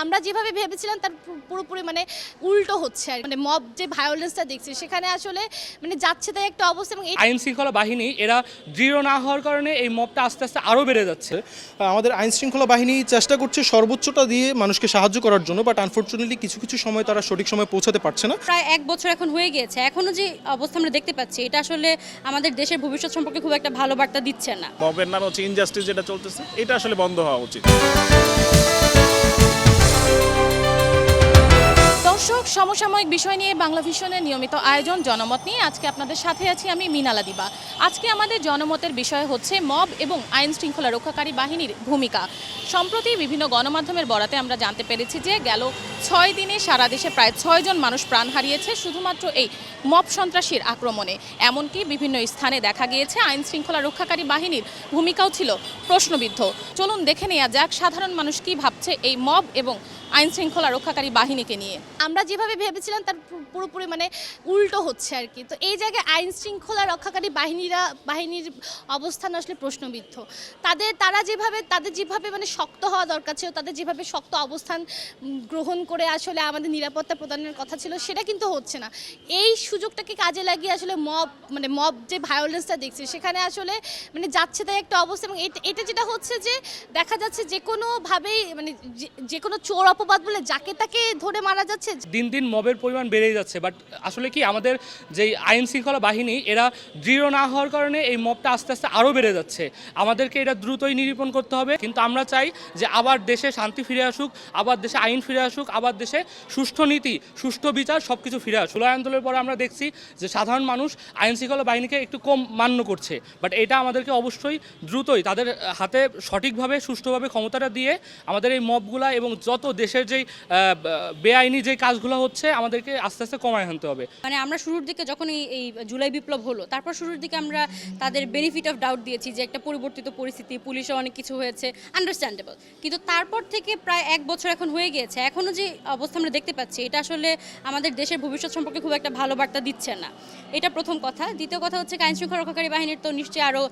আমরা যেভাবে ভেবেছিলাম তার পুরোপুরি উল্টো হচ্ছে আর মানে মব যে ভায়োলেন্সটা দেখছি সেখানে আসলে যাচ্ছে তাই একটা অবস্থা এবং আইন শৃঙ্খলা বাহিনী এরা দৃঢ় না হওয়ার কারণে এই মবটা আস্তে আস্তে আরও বেড়ে যাচ্ছে। আমাদের আইন শৃঙ্খলা বাহিনী চেষ্টা করছে সর্বোচ্চটা দিয়ে মানুষকে সাহায্য করার জন্য, বাট আনফর্চুনেটলি কিছু কিছু সময় তারা সঠিক সময় পৌঁছাতে পারছে না। প্রায় 1 বছর এখন হয়ে গিয়েছে, এখনো যে অবস্থা আমরা দেখতে পাচ্ছি এটা আসলে আমাদের দেশের ভবিষ্যৎ সম্পর্কে খুব একটা ভালো বার্তা দিচ্ছে না। মবের নামে হচ্ছে ইনজাস্টিস যেটা চলতেছে এটা আসলে বন্ধ হওয়া উচিত। দর্শক, সমসাময়িক বিষয় নিয়ে বাংলা ভিশনের নিয়মিত আয়োজন জনমত নিয়ে আজকে আপনাদের সাথে আছি আমি মিনালা দিবা। আজকে আমাদের জনমতের বিষয় হচ্ছে মব এবং আইন শৃঙ্খলা রক্ষাকারী বাহিনীর ভূমিকা। সম্প্রতি বিভিন্ন গণমাধ্যমের বরাতে আমরা জানতে পেরেছি যে গেল 6 দিনে সারা দেশে প্রায় 6 জন মানুষ প্রাণ হারিয়েছে শুধুমাত্র এই মব সন্ত্রাসীর আক্রমণে। এমনকি বিভিন্ন স্থানে দেখা গিয়েছে আইন শৃঙ্খলা রক্ষাকারী বাহিনীর ভূমিকাও ছিল প্রশ্নবিদ্ধ। চলুন দেখে নেওয়া যাক সাধারণ মানুষ কি ভাবছে এই মব এবং আইন শৃঙ্খলা রক্ষাকারী বাহিনীকে নিয়ে। আমরা যেভাবে ভেবেছিলাম তার পুরোপুরি উল্টো হচ্ছে আর কি। তো এই জায়গায় আইন শৃঙ্খলা রক্ষাকারী বাহিনীর অবস্থান আসলে প্রশ্নবিদ্ধ। তাদের যেভাবে শক্ত হওয়া দরকার ছিল, তাদের যেভাবে শক্ত অবস্থান গ্রহণ করে আসলে আমাদের নিরাপত্তা প্রদানের কথা ছিল সেটা কিন্তু হচ্ছে না। এই সুযোগটাকে কাজে লাগিয়ে আসলে মব যে ভায়োলেন্সটা দেখছি সেখানে আসলে যাচ্ছে তাই একটা অবস্থা এবং এটা যেটা হচ্ছে যে দেখা যাচ্ছে যে কোনোভাবেই যে কোনো চোর অপবাদ বলে যাকে তাকে ধরে মারা যাচ্ছে। দিন দিন মবের পরিমাণ বেড়েই যাচ্ছে, বাট আসলে কি আমাদের যে আইন শৃঙ্খলা বাহিনী এরা দৃঢ় না হওয়ার কারণে এই মবটা আস্তে আস্তে আরও বেড়ে যাচ্ছে। আমাদেরকে এটা দ্রুতই নিরূপণ করতে হবে, কিন্তু আমরা চাই যে আবার দেশে শান্তি ফিরে আসুক, আবার দেশে আইন ফিরে আসুক, আবার দেশে সুষ্ঠু নীতি, সুষ্ঠু বিচার সব কিছু ফিরে আসুক। জুলাই আন্দোলনের পরে আমরা দেখছি যে সাধারণ মানুষ আইন শৃঙ্খলা বাহিনীকে একটু কম মান্য করছে, বাট এটা আমাদেরকে অবশ্যই দ্রুতই তাদের হাতে সঠিকভাবে সুষ্ঠুভাবে ক্ষমতাটা দিয়ে আমাদের এই মবগুলা এবং যত দেশের যেই বেআইনি যে কাজগুলো হচ্ছে আমাদেরকে আস্তে আস্তে কমায় আনতে হবে। আমরা শুরুর দিকে যখন এই জুলাই বিপ্লব হলো, তারপর শুরুর দিকে আমরা তাদের বেনিফিট অফ ডাউট দিয়েছি যে একটা পরিবর্তিত পরিস্থিতি, পুলিশে অনেক কিছু হয়েছে, আন্ডারস্ট্যান্ডেবল। কিন্তু তারপর থেকে প্রায় 1 বছর এখন হয়ে গিয়েছে, এখনো যে অবস্থা আমরা দেখতে পাচ্ছি এটা আসলে আমাদের দেশের ভবিষ্যৎ সম্পর্কে খুব একটা ভালো বার্তা দিচ্ছে না। এটা প্রথম কথা। দ্বিতীয় কথা হচ্ছে আইন শৃঙ্খলা রক্ষাকারী বাহিনীর তো নিশ্চয়ই আরও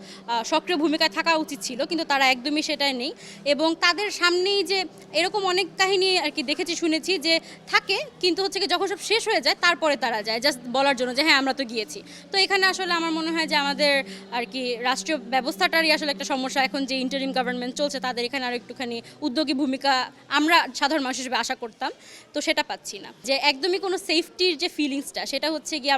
সক্রিয় ভূমিকায় থাকা উচিত ছিল, কিন্তু তারা একদমই সেটাই নেই। এবং তাদের সামনেই যে এরকম অনেক কাহিনী আর কি দেখেছি, শুনেছি যে থাকে, কিন্তু হচ্ছে কি যখন সব শেষ হয়ে যায় তারপরে তারা যায় জাস্ট বলার জন্য যে হ্যাঁ আমরা তো গিয়েছি। তো এখানে আসলে আমার মনে হয় যে আমাদের আর কি রাষ্ট্রীয় ব্যবস্থাটারই আসলে একটা সমস্যা। এখন যে ইন্টারিম গভর্নমেন্ট চলছে তাদের এখানে আরও একটুখানি উদ্যোগী ভূমিকা আমরা সাধারণ মানুষ হিসেবে আশা করতাম, তো সেটা পাচ্ছি না। যে একদমই কোনো সেফটির যে ফিলিংসটা সেটা হচ্ছে গিয়ে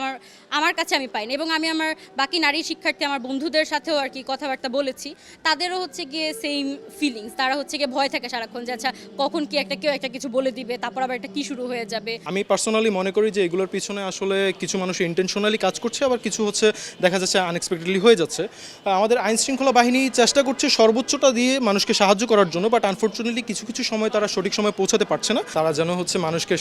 আমার কাছে আমি পাইনি। এবং আমি আমার বাকি নারী শিক্ষার্থী আমার বন্ধুদের সাথেও আর কি কথাবার্তা বলেছি, তাদেরও হচ্ছে গিয়ে সেম ফিলিংস। তারা হচ্ছে গিয়ে ভয় থাকে সারাক্ষণ যে আচ্ছা কখন কি কেউ একটা কিছু বলে দিবে, তারপর আবার একটা কি শুরু হয়ে যাবে। আমি পার্সোনালি মনে করি যে এগুলোর পিছনে আসলে কিছু মানুষ ইন্টেনশনালি কাজ করছে, আবার কিছু হচ্ছে দেখা যাচ্ছে আনএক্সপেক্টেডলি হয়ে যাচ্ছে। আমাদের আইন শৃঙ্খলা বাহিনী চেষ্টা করছে সর্বোচ্চটা দিয়ে মানুষকে সাহায্য করার জন্য, বাট আনফর্চুনেটলি কিছু কিছু সময় তারা সঠিক সময় পৌঁছাতে পারছে না। তারা যেন হচ্ছে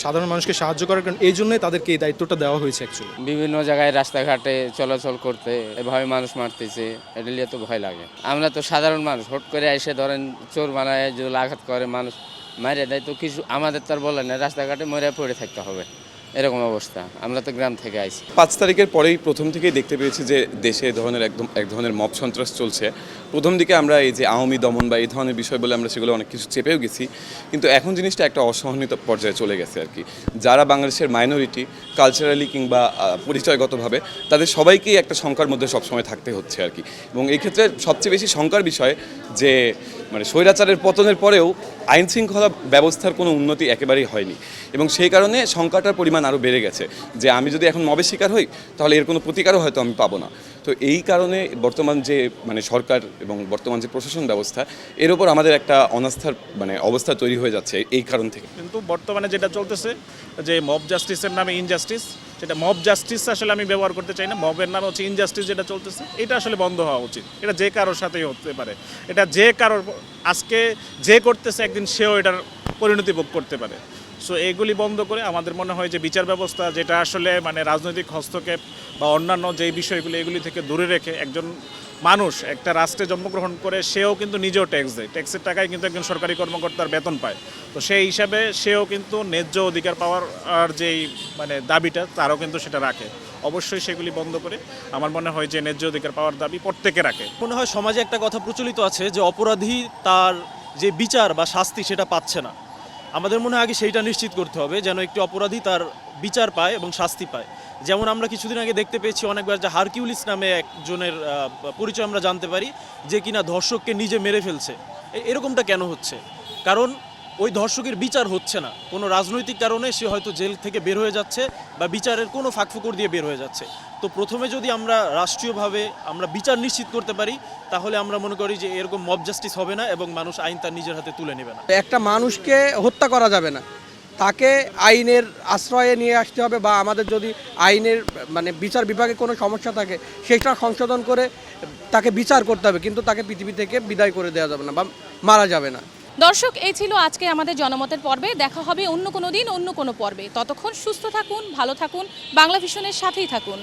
সাধারণ মানুষকে সাহায্য করার কারণ এই জন্যই তাদেরকে এই দায়িত্বটা দেওয়া হয়েছে অ্যাকচুয়ালি। বিভিন্ন জায়গায় রাস্তাঘাটে চলাচল করতে এভাবে মানুষ মারতেছে, এটা নিয়ে তো ভয় লাগে। আমরা তো সাধারণ মানুষ, হট করে এসে ধরেন চোর মারায় যদি আঘাত করে মানুষ মারিয়ে দেয়, তো কিছু আমাদের তো আর বলে না, রাস্তাঘাটে মরে পড়ে থাকতে হবে, এরকম অবস্থা। আমরা তো গ্রাম থেকে আইছি। 5 তারিখের পরেই প্রথম থেকেই দেখতে পেয়েছি যে দেশে এক ধরনের মব সন্ত্রাস চলছে। প্রথম দিকে আমরা এই যে আওয়ামী দমন বা এই ধরনের বিষয় বলে আমরা সেগুলো অনেক কিছু চেপেও গেছি, কিন্তু এখন জিনিসটা একটা অসহনীয় পর্যায়ে চলে গেছে আর কি। যারা বাংলাদেশের মাইনরিটি কালচারালি কিংবা পরিচয়গতভাবে, তাদের সবাইকেই একটা শঙ্কার মধ্যে সবসময় থাকতে হচ্ছে আর কি। এবং এই ক্ষেত্রে সবচেয়ে বেশি শঙ্কার বিষয় যে স্বৈরাচারের পতনের পরেও আইন শৃঙ্খলা ব্যবস্থার কোনো উন্নতি একেবারেই হয়নি, এবং সেই কারণে শঙ্কাটার পরিমাণ আরও বেড়ে গেছে যে আমি যদি এখন মবের শিকার হই তাহলে এর কোনো প্রতিকারও হয়তো আমি পাবো না। তো এই কারণে বর্তমান যে সরকার এবং বর্তমান যে প্রশাসন ব্যবস্থা, এর ওপর আমাদের একটা অনাস্থার অবস্থা তৈরি হয়ে যাচ্ছে এই কারণ থেকে। কিন্তু বর্তমানে যেটা চলতেছে যে মব জাস্টিসের নামে ইনজাস্টিস, যেটা মব জাস্টিস আসলে আমি ব্যবহার করতে চাই না, মবের নামে হচ্ছে ইনজাস্টিস যেটা চলতেছে, এটা আসলে বন্ধ হওয়া উচিত। এটা যে কারোর সাথেই হতে পারে, এটা যে কারোর আজকে যে করতেছে একদিন সেও এটার পরিণতি ভোগ করতে পারে। সো এইগুলি বন্ধ করে আমাদের মনে হয় যে বিচার ব্যবস্থা যেটা আসলে রাজনৈতিক হস্তক্ষেপ বা অন্যান্য যেই বিষয়গুলি এগুলি থেকে দূরে রেখে একজন মানুষ একটা রাষ্ট্রে জন্মগ্রহণ করে সেও কিন্তু নিজেও ট্যাক্স দেয়, ট্যাক্সের টাকায় কিন্তু একজন সরকারি কর্মকর্তার বেতন পায়। তো সেই হিসাবে সেও কিন্তু ন্যায্য অধিকার পাওয়ার যেই দাবিটা তারও কিন্তু সেটা রাখে। অবশ্যই সেগুলি বন্ধ করে আমার মনে হয় যে ন্যায্য অধিকার পাওয়ার দাবি প্রত্যেকে রাখে। মনে হয় সমাজে একটা কথা প্রচলিত আছে যে অপরাধী তার যে বিচার বা শাস্তি সেটা পাচ্ছে না, আমাদের মনে হয় আগে সেইটা নিশ্চিত করতে হবে যেন একটি অপরাধী তার বিচার পায় এবং শাস্তি পায়। যেমন আমরা কিছুদিন আগে দেখতে পেয়েছি অনেকবার যে হারকিউলিস নামে একজনের পরিচয় আমরা জানতে পারি, যে কিনা ধর্ষককে নিজে মেরে ফেলছে। এরকমটা কেন হচ্ছে? কারণ ওই ধর্ষকের বিচার হচ্ছে না, কোনো রাজনৈতিক কারণে সে হয়তো জেল থেকে বের হয়ে যাচ্ছে বা বিচারের কোনো ফাঁকফোকর দিয়ে বের হয়ে যাচ্ছে। তো প্রথমে যদি আমরা রাষ্ট্রীয়ভাবে আমরা বিচার নিশ্চিত করতে পারি, তাহলে আমরা মনে করি যে এরকম মব জাস্টিস হবে না এবং মানুষ আইন তার নিজের হাতে তুলে নেবে না। একটা মানুষকে হত্যা করা যাবে না, তাকে আইনের আশ্রয়ে নিয়ে আসতে হবে, বা আমাদের যদি আইনের মানে বিচার বিভাগে কোনো সমস্যা থাকে সেটা সংশোধন করে তাকে বিচার করতে হবে, কিন্তু তাকে পৃথিবী থেকে বিদায় করে দেওয়া যাবে না বা মারা যাবে না। দর্শক, এই ছিল আজকে আমাদের জনমতের পর্বে। দেখা হবে অন্য কোনো দিন অন্য কোনো পর্বে। ততক্ষণ সুস্থ থাকুন, ভালো থাকুন, বাংলা ভিশনের সাথেই থাকুন।